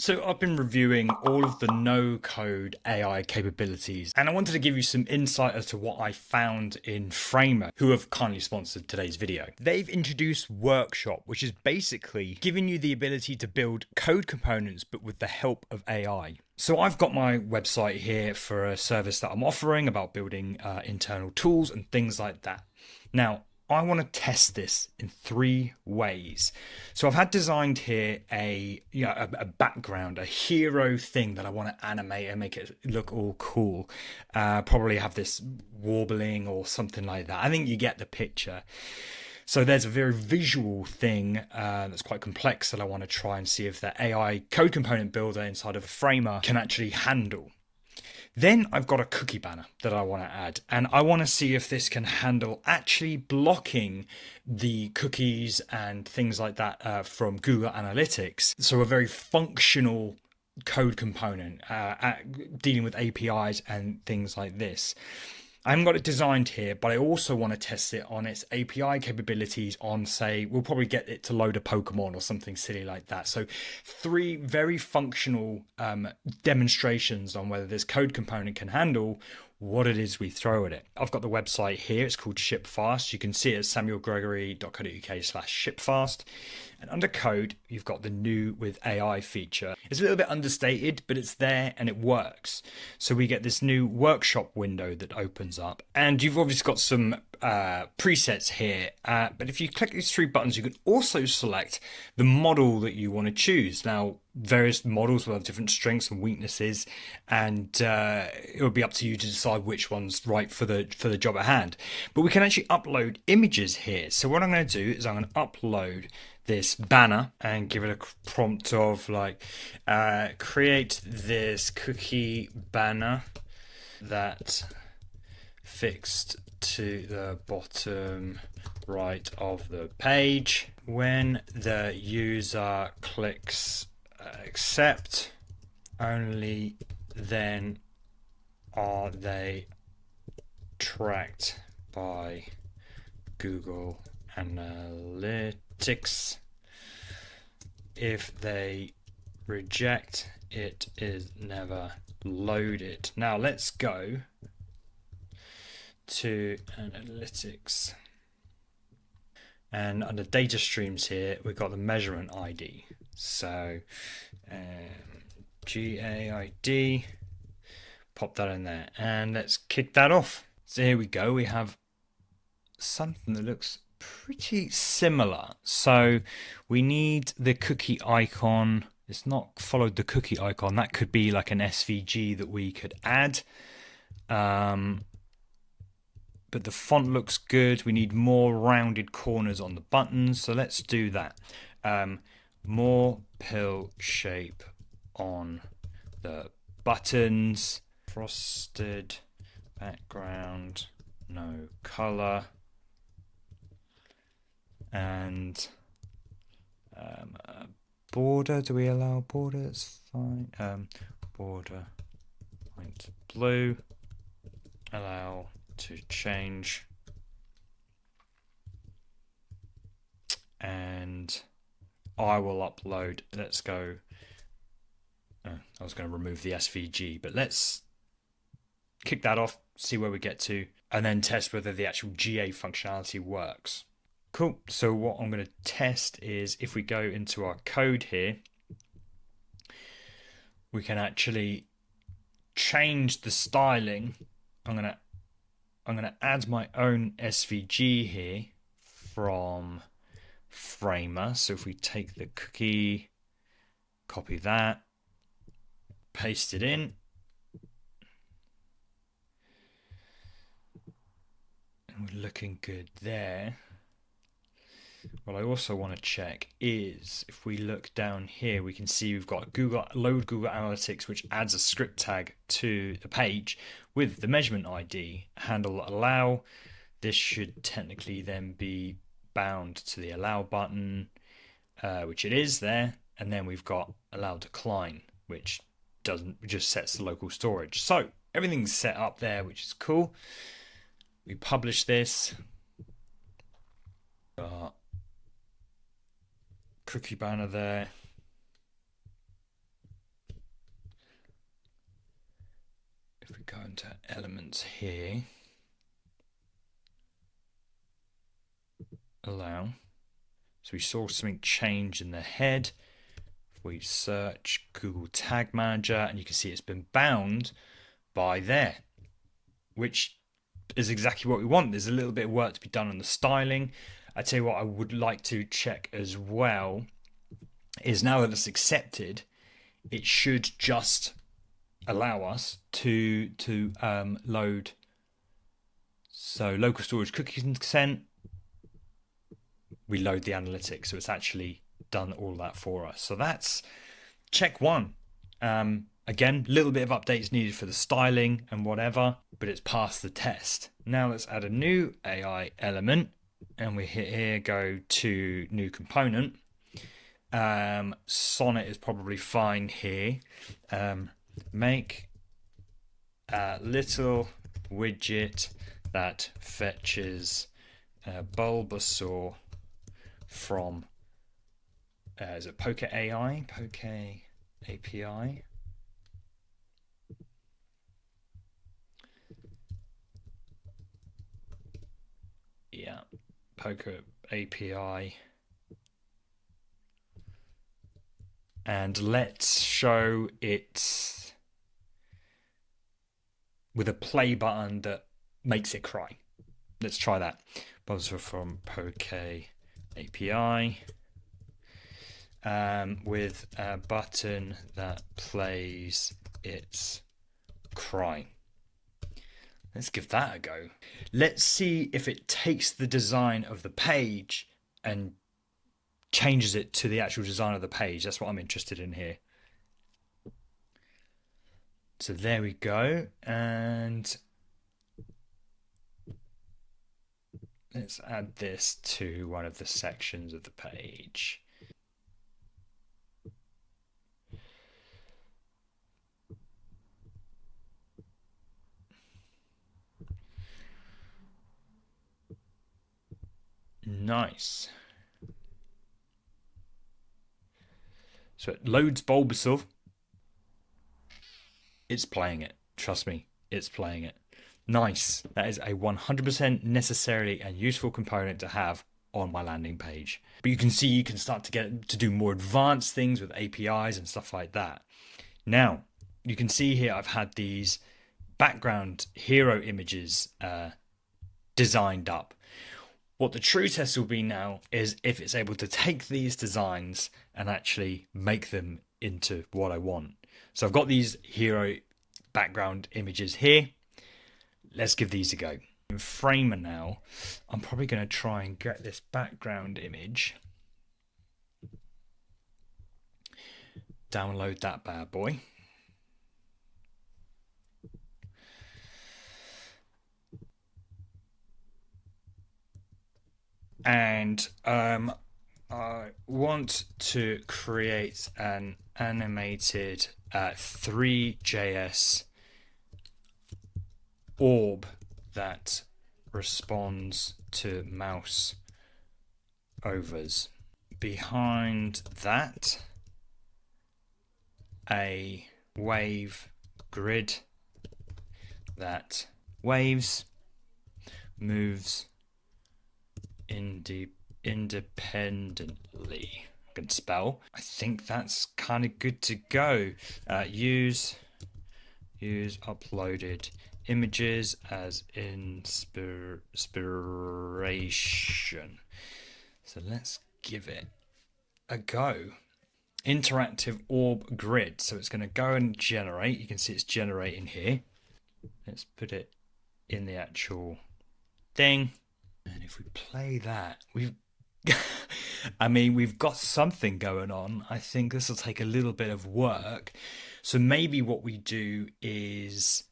So I've been reviewing all of the no-code AI capabilities, and I wanted to give you some insight as to what I found in Framer, who have kindly sponsored today's video. They've introduced Workshop, which is basically giving you the ability to build code components, but with the help of AI. So I've got my website here for a service that I'm offering about building internal tools and things like that. Now, I want to test this in 3 ways. So I've had designed here a background, a hero thing that I want to animate and make it look all cool. Probably have this warbling or something like that. I think you get the picture. So there's a very visual thing that's quite complex that I want to try and see if the AI code component builder inside of a Framer can actually handle. Then I've got a cookie banner that I want to add, and I want to see if this can handle actually blocking the cookies and things like that from Google Analytics. So a very functional code component dealing with APIs and things like this. I haven't got it designed here, but I also want to test it on its API capabilities on, say, we'll probably get it to load a Pokemon or something silly like that. So 3 very functional demonstrations on whether this code component can handle what it is we throw at it. I've got the website here. It's called ShipFast. You can see it at samuelgregory.co.uk/shipfast. And under code, you've got the new with AI feature. It's a little bit understated, but it's there and it works. So we get this new workshop window that opens up, and you've obviously got some presets here. But if you click these 3 buttons, you can also select the model that you want to choose. Now, various models will have different strengths and weaknesses, and it will be up to you to decide which one's right for the job at hand. But we can actually upload images here. So what I'm going to do is I'm going to upload this banner and give it a prompt of like create this cookie banner that fixed to the bottom right of the page. When the user clicks accept, only then are they tracked by Google Analytics. If they reject, it is never loaded. Now let's go to analytics, and under data streams here we've got the measurement ID. So GAID, pop that in there, and let's kick that off. So here we go. We have something that looks pretty similar. So we need the cookie icon. It's not followed the cookie icon. That could be like an SVG that we could add. But the font looks good. We need more rounded corners on the buttons. So let's do that. More pill shape on the buttons. Frosted background, no color. And border, do we allow border? It's fine. Border point blue. Allow to change. And I will upload. Let's go. I was going to remove the SVG, but let's kick that off, see where we get to, and then test whether the actual GA functionality works. Cool. So what I'm going to test is if we go into our code here, we can actually change the styling. I'm going to add my own SVG here from Framer. So if we take the cookie, copy that, paste it in, and we're looking good there. What I also want to check is if we look down here, we can see we've got load Google Analytics, which adds a script tag to the page with the measurement ID, handle allow. This should technically then be bound to the allow button, which it is there. And then we've got allow decline, which just sets the local storage. So everything's set up there, which is cool. We publish this. Cookie banner there. go into elements here. Allow. So we saw something change in the head. We search Google Tag Manager, and you can see it's been bound by there, which is exactly what we want. There's a little bit of work to be done on the styling. I tell you what, I would like to check as well is now that it's accepted, it should just allow us to load. So local storage cookie consent, we load the analytics, so it's actually done all that for us. So that's check one. Again, a little bit of updates needed for the styling and whatever, but it's passed the test. Now let's add a new AI element, and we hit here, go to new component. Sonnet is probably fine here. Make a little widget that fetches Bulbasaur from is it PokéAPI? PokéAPI. Yeah, PokéAPI. And let's show it with a play button that makes it cry. Let's try that. Bulbasaur from PokéAPI. With a button that plays its cry. Let's give that a go. Let's see if it takes the design of the page and changes it to the actual design of the page. That's what I'm interested in here. So there we go. And let's add this to one of the sections of the page. Nice. So it loads Bulbasaur. It's playing it. Trust me, it's playing it. Nice. That is a 100% necessary and useful component to have on my landing page. But you can see you can start to get to do more advanced things with APIs and stuff like that. Now, you can see here I've had these background hero images designed up. What the true test will be now is if it's able to take these designs and actually make them into what I want. So I've got these hero background images here. Let's give these a go. In Framer now, I'm probably going to try and get this background image. Download that bad boy. And I want to create an animated Three.js orb that responds to mouse overs. Behind that, a wave grid that waves, moves independently. I can spell. I think that's kind of good to go. Use uploaded images as inspiration. So let's give it a go. Interactive orb grid. So it's going to go and generate. You can see it's generating here. Let's put it in the actual thing. And if we play that, we've got something going on. I think this will take a little bit of work. So maybe what we do is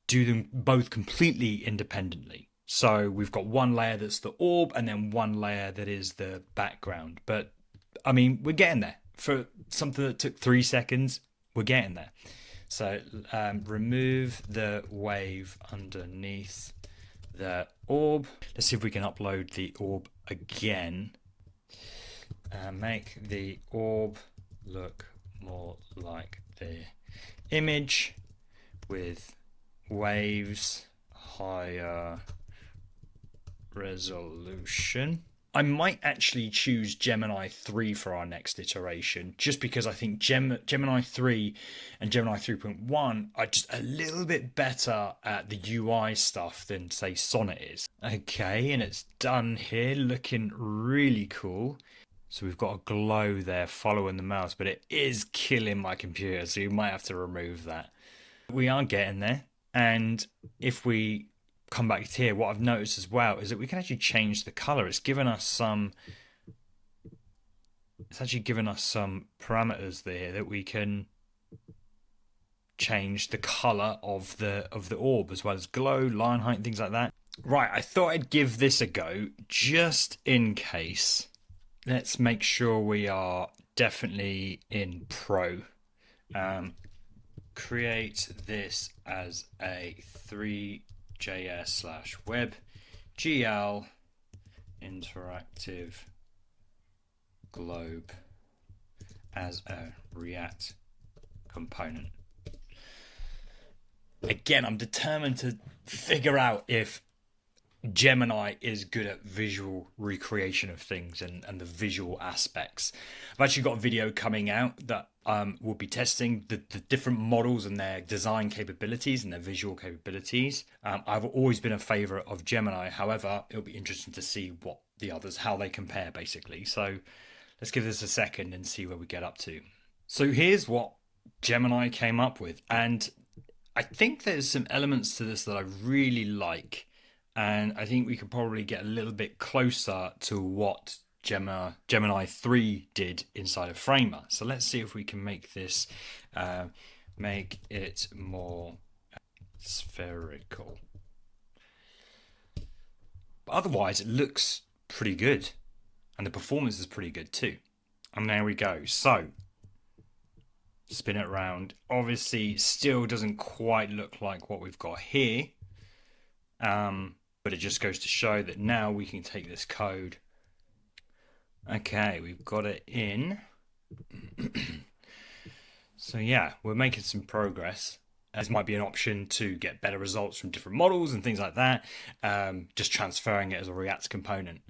do them both completely independently. So we've got one layer that's the orb and then one layer that is the background. But we're getting there. For something that took 3 seconds, we're getting there. So remove the wave underneath the orb. Let's see if we can upload the orb again. Make the orb look more like the image with waves, higher resolution. I might actually choose Gemini 3 for our next iteration, just because I think Gemini 3 and Gemini 3.1 are just a little bit better at the UI stuff than, say, Sonnet is. Okay, and it's done here, looking really cool. So we've got a glow there following the mouse, but it is killing my computer, so you might have to remove that. We are getting there, and if we come back to here, what I've noticed as well is that we can actually change the color. It's actually given us some parameters there that we can change the color of the orb, as well as glow, line height, things like that. Right, I thought I'd give this a go just in case. Let's make sure we are definitely in Pro. Create this as a Three.js / WebGL interactive globe as a React component. Again, I'm determined to figure out if Gemini is good at visual recreation of things and the visual aspects. I've actually got a video coming out that we'll be testing the different models and their design capabilities and their visual capabilities. I've always been a favorite of Gemini. However, it'll be interesting to see what the others, how they compare, basically. So let's give this a second and see where we get up to. So here's what Gemini came up with. And I think there's some elements to this that I really like. And I think we could probably get a little bit closer to what Gemini 3 did inside of Framer. So let's see if we can make this, make it more spherical. But otherwise, it looks pretty good. And the performance is pretty good too. And there we go. So spin it around. Obviously, still doesn't quite look like what we've got here. But it just goes to show that now we can take this code. Okay, we've got it in. So yeah, we're making some progress. This might be an option to get better results from different models and things like that. Just transferring it as a React component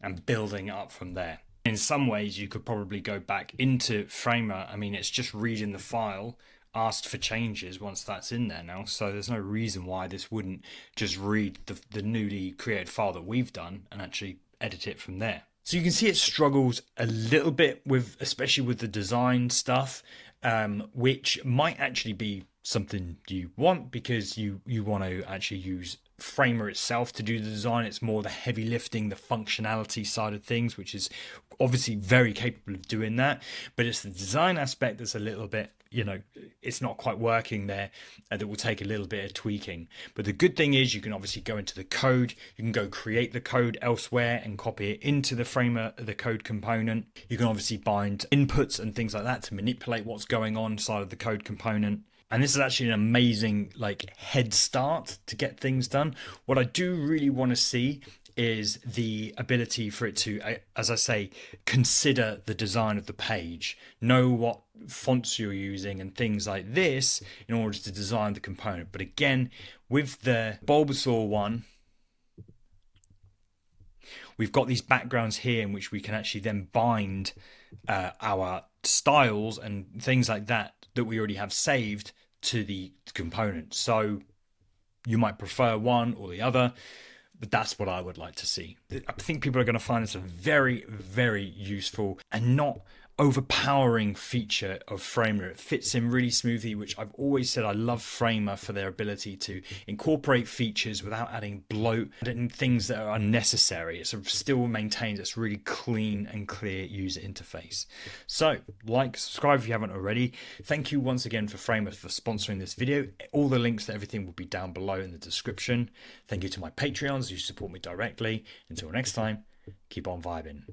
and building it up from there. In some ways, you could probably go back into Framer. I mean, it's just reading the file, asked for changes once that's in there now, so there's no reason why this wouldn't just read the newly created file that we've done and actually edit it from there. So you can see it struggles a little bit with, especially with the design stuff, which might actually be something you want because you want to actually use Framer itself to do the design. It's more the heavy lifting, the functionality side of things, which is obviously very capable of doing that, but it's the design aspect that's a little bit, it's not quite working there, that will take a little bit of tweaking. But the good thing is you can obviously go into the code, you can go create the code elsewhere and copy it into the Framer, the code component. You can obviously bind inputs and things like that to manipulate what's going on inside of the code component. And this is actually an amazing head start to get things done. What I do really want to see is the ability for it to, as I say, consider the design of the page, know what fonts you're using and things like this in order to design the component. But again, with the Bulbasaur one, we've got these backgrounds here in which we can actually then bind our styles and things like that we already have saved to the component. So you might prefer one or the other, but that's what I would like to see. I think people are going to find this a very, very useful and not overpowering feature of Framer. It fits in really smoothly, which I've always said I love Framer for their ability to incorporate features without adding bloat and things that are unnecessary. It sort of still maintains its really clean and clear user interface. So subscribe if you haven't already. Thank you once again for Framer for sponsoring this video. All the links to everything will be down below in the description. Thank you to my Patreons who support me directly. Until next time, keep on vibing.